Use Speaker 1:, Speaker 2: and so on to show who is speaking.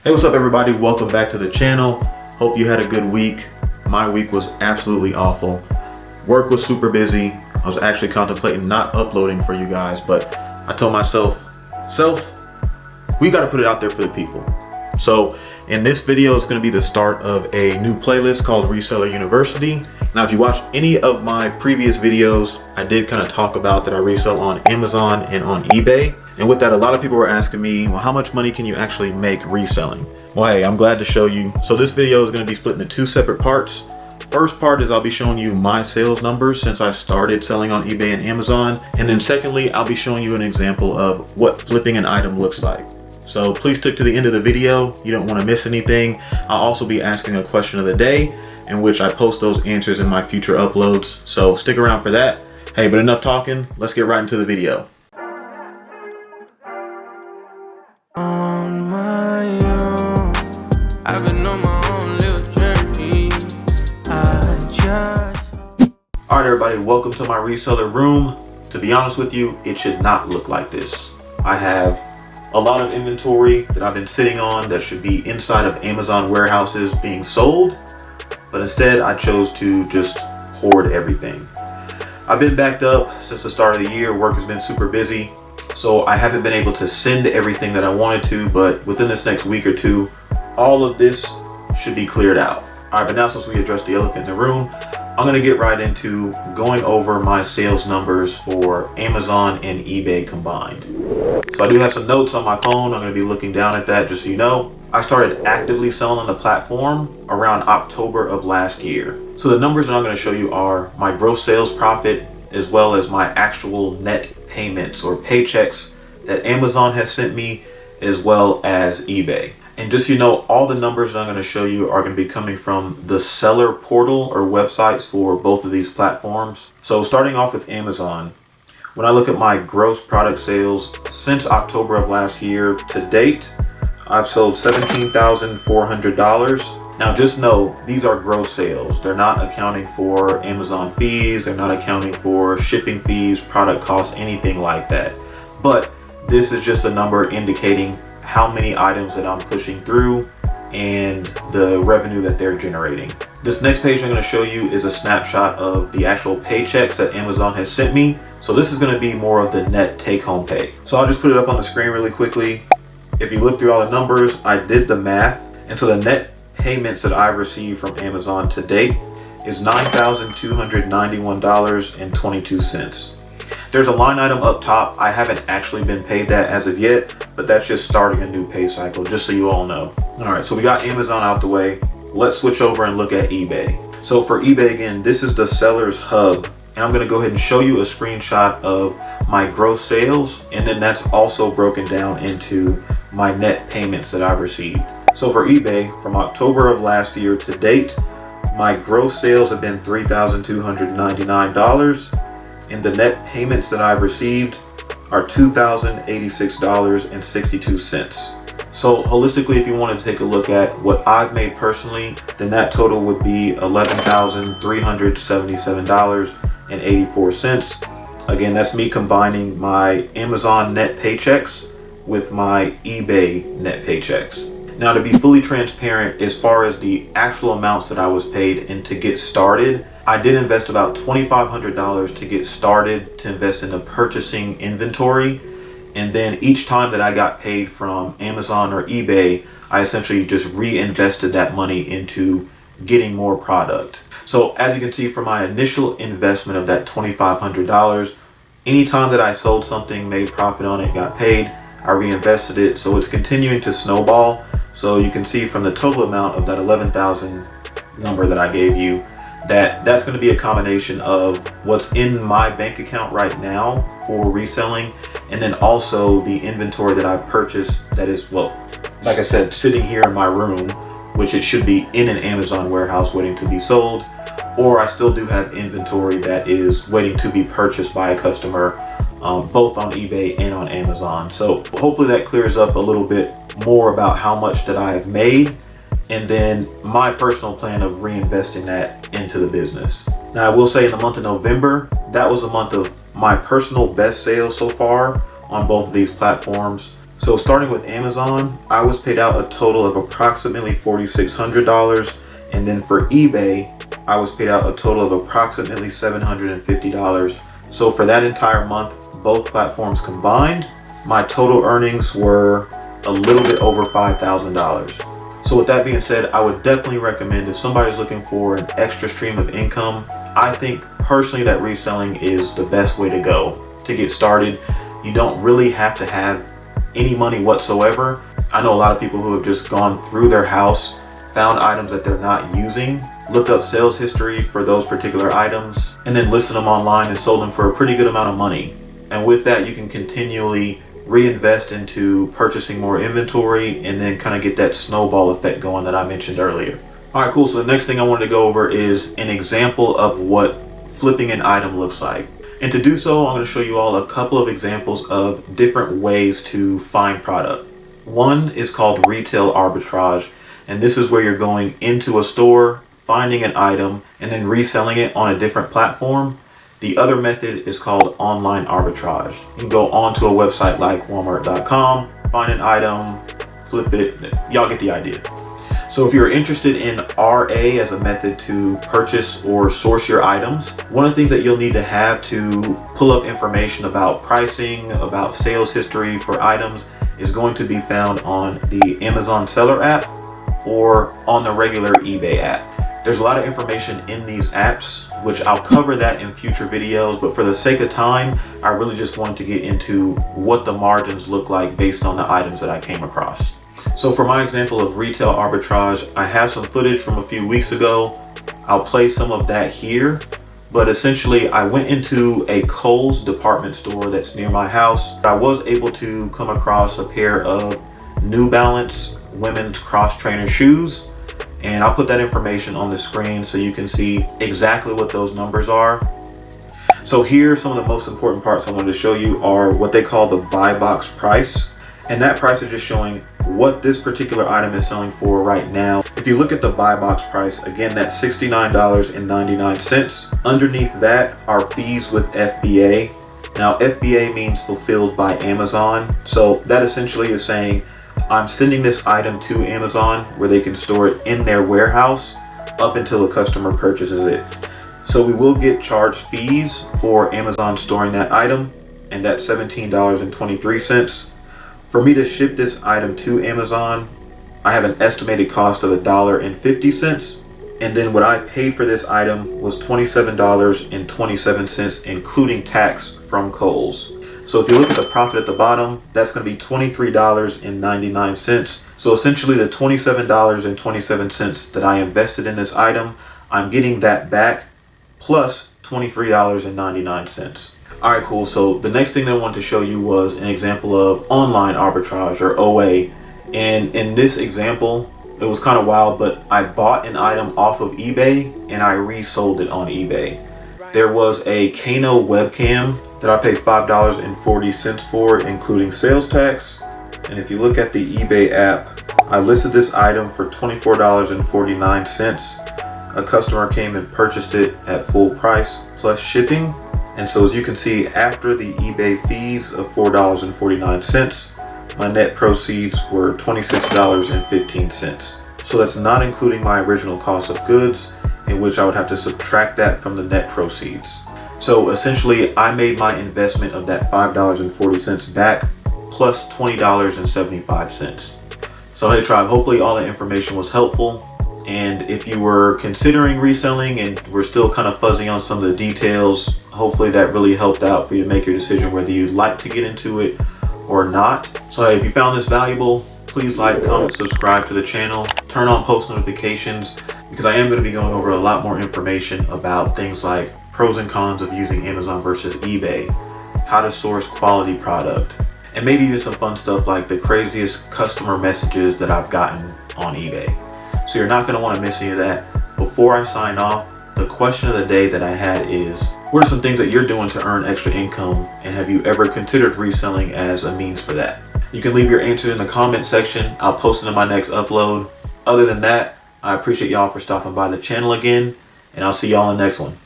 Speaker 1: Hey, what's up everybody? Welcome back to the channel. Hope you had a good week. My week was absolutely awful. Work was super busy. I was actually contemplating not uploading for you guys, but I told myself, we got to put it out there for the people. So in this video, it's going to be the start of a new playlist called Reseller University. Now, if you watch any of my previous videos, I did kind of talk about that I resell on Amazon and on eBay. And with that, a lot of people were asking me, well, how much money can you actually make reselling? Well, hey, I'm glad to show you. So this video is going to be split into two separate parts. First part is I'll be showing you my sales numbers since I started selling on eBay and Amazon. And then secondly, I'll be showing you an example of what flipping an item looks like. So please stick to the end of the video. You don't want to miss anything. I'll also be asking a question of the day in which I post those answers in my future uploads. So stick around for that. Hey, but enough talking. Let's get right into the video.
Speaker 2: On my own, I've been on my own little journey.
Speaker 1: All right, everybody, welcome to my reseller room. To be honest with you, it should not look like this. I have a lot of inventory that I've been sitting on that should be inside of Amazon warehouses being sold, but instead I chose to just hoard everything. I've been backed up since the start of the year. Work has been super busy, so I haven't been able to send everything that I wanted to, but within this next week or two, all of this should be cleared out. All right, but now since we addressed the elephant in the room, I'm gonna get right into going over my sales numbers for Amazon and eBay combined. So I do have some notes on my phone. I'm gonna be looking down at that just so you know. I started actively selling on the platform around October of last year. So the numbers that I'm gonna show you are my gross sales profit as well as my actual net payments or paychecks that Amazon has sent me as well as eBay. And just so you know, all the numbers that I'm going to show you are going to be coming from the seller portal or websites for both of these platforms. So starting off with Amazon, when I look at my gross product sales since October of last year to date, I've sold $17,400. Now just know these are gross sales. They're not accounting for Amazon fees. They're not accounting for shipping fees, product costs, anything like that. But this is just a number indicating how many items that I'm pushing through and the revenue that they're generating. This next page I'm going to show you is a snapshot of the actual paychecks that Amazon has sent me. So this is going to be more of the net take-home pay. So I'll just put it up on the screen really quickly. If you look through all the numbers, I did the math. And so the net payments that I've received from Amazon to date is $9,291.22. There's a line item up top. I haven't actually been paid that as of yet, but that's just starting a new pay cycle, just so you all know. All right, so we got Amazon out the way. Let's switch over and look at eBay. So for eBay, again, this is the seller's hub, and I'm gonna go ahead and show you a screenshot of my gross sales, and then that's also broken down into my net payments that I've received. So for eBay, from October of last year to date, my gross sales have been $3,299. And the net payments that I've received are $2,086.62. So holistically, if you want to take a look at what I've made personally, then that total would be $11,377.84. Again, that's me combining my Amazon net paychecks with my eBay net paychecks. Now, to be fully transparent, as far as the actual amounts that I was paid and to get started, I did invest about $2,500 to get started to invest into purchasing inventory. And then each time that I got paid from Amazon or eBay, I essentially just reinvested that money into getting more product. So as you can see from my initial investment of that $2,500, anytime that I sold something, made profit on it, got paid, I reinvested it. So it's continuing to snowball. So you can see from the total amount of that 11,000 number that I gave you, that's going to be a combination of what's in my bank account right now for reselling, and then also the inventory that I've purchased that is, well, like I said, sitting here in my room, which it should be in an Amazon warehouse waiting to be sold, or I still do have inventory that is waiting to be purchased by a customer, both on eBay and on Amazon. So hopefully that clears up a little bit more about how much that I have made, and then my personal plan of reinvesting that into the business. Now, I will say in the month of November, that was a month of my personal best sales so far on both of these platforms. So starting with Amazon, I was paid out a total of approximately $4,600. And then for eBay, I was paid out a total of approximately $750. So for that entire month, both platforms combined, my total earnings were a little bit over $5,000. So with that being said, I would definitely recommend if somebody's looking for an extra stream of income, I think personally that reselling is the best way to go to get started. You don't really have to have any money whatsoever. I know a lot of people who have just gone through their house, found items that they're not using, looked up sales history for those particular items, and then listed them online and sold them for a pretty good amount of money. And with that, you can continually reinvest into purchasing more inventory and then kind of get that snowball effect going that I mentioned earlier. All right, cool. So the next thing I wanted to go over is an example of what flipping an item looks like. And to do so, I'm going to show you all a couple of examples of different ways to find product. One is called Retail Arbitrage, and this is where you're going into a store, finding an item, and then reselling it on a different platform. The other method is called online arbitrage. You can go onto a website like walmart.com, find an item, flip it. Y'all get the idea. So if you're interested in RA as a method to purchase or source your items, one of the things that you'll need to have to pull up information about pricing, about sales history for items is going to be found on the Amazon Seller app or on the regular eBay app. There's a lot of information in these apps, which I'll cover that in future videos, but for the sake of time, I really just wanted to get into what the margins look like based on the items that I came across. So for my example of Retail Arbitrage, I have some footage from a few weeks ago. I'll play some of that here, but essentially I went into a Kohl's department store that's near my house. I was able to come across a pair of New Balance women's cross trainer shoes, and I'll put that information on the screen so you can see exactly what those numbers are. So here, some of the most important parts I wanted to show you are what they call the buy box price. And that price is just showing what this particular item is selling for right now. If you look at the buy box price, again, that's $69.99. Underneath that are fees with FBA. Now, FBA means fulfilled by Amazon. So that essentially is saying, I'm sending this item to Amazon where they can store it in their warehouse up until a customer purchases it. So we will get charged fees for Amazon storing that item, and that's $17.23. For me to ship this item to Amazon, I have an estimated cost of $1.50. And then what I paid for this item was $27.27, including tax from Kohl's. So if you look at the profit at the bottom, that's going to be $23.99. So essentially the $27.27 that I invested in this item, I'm getting that back plus $23.99. All right, cool. So the next thing that I wanted to show you was an example of online arbitrage, or OA. And in this example, it was kind of wild, but I bought an item off of eBay and I resold it on eBay. There was a Kano webcam that I paid $5.40 for, including sales tax. And if you look at the eBay app, I listed this item for $24.49. A customer came and purchased it at full price plus shipping. And so as you can see, after the eBay fees of $4.49, my net proceeds were $26.15. So that's not including my original cost of goods, in which I would have to subtract that from the net proceeds. So essentially, I made my investment of that $5.40 back plus $20.75. So hey tribe, hopefully all the information was helpful. And if you were considering reselling and were still kind of fuzzy on some of the details, hopefully that really helped out for you to make your decision whether you'd like to get into it or not. So hey, if you found this valuable, please like, comment, subscribe to the channel, turn on post notifications, because I am going to be going over a lot more information about things like pros and cons of using Amazon versus eBay, how to source quality product, and maybe even some fun stuff like the craziest customer messages that I've gotten on eBay. So you're not going to want to miss any of that. Before I sign off, the question of the day that I had is, what are some things that you're doing to earn extra income, and have you ever considered reselling as a means for that? You can leave your answer in the comment section. I'll post it in my next upload. Other than that, I appreciate y'all for stopping by the channel again, and I'll see y'all in the next one.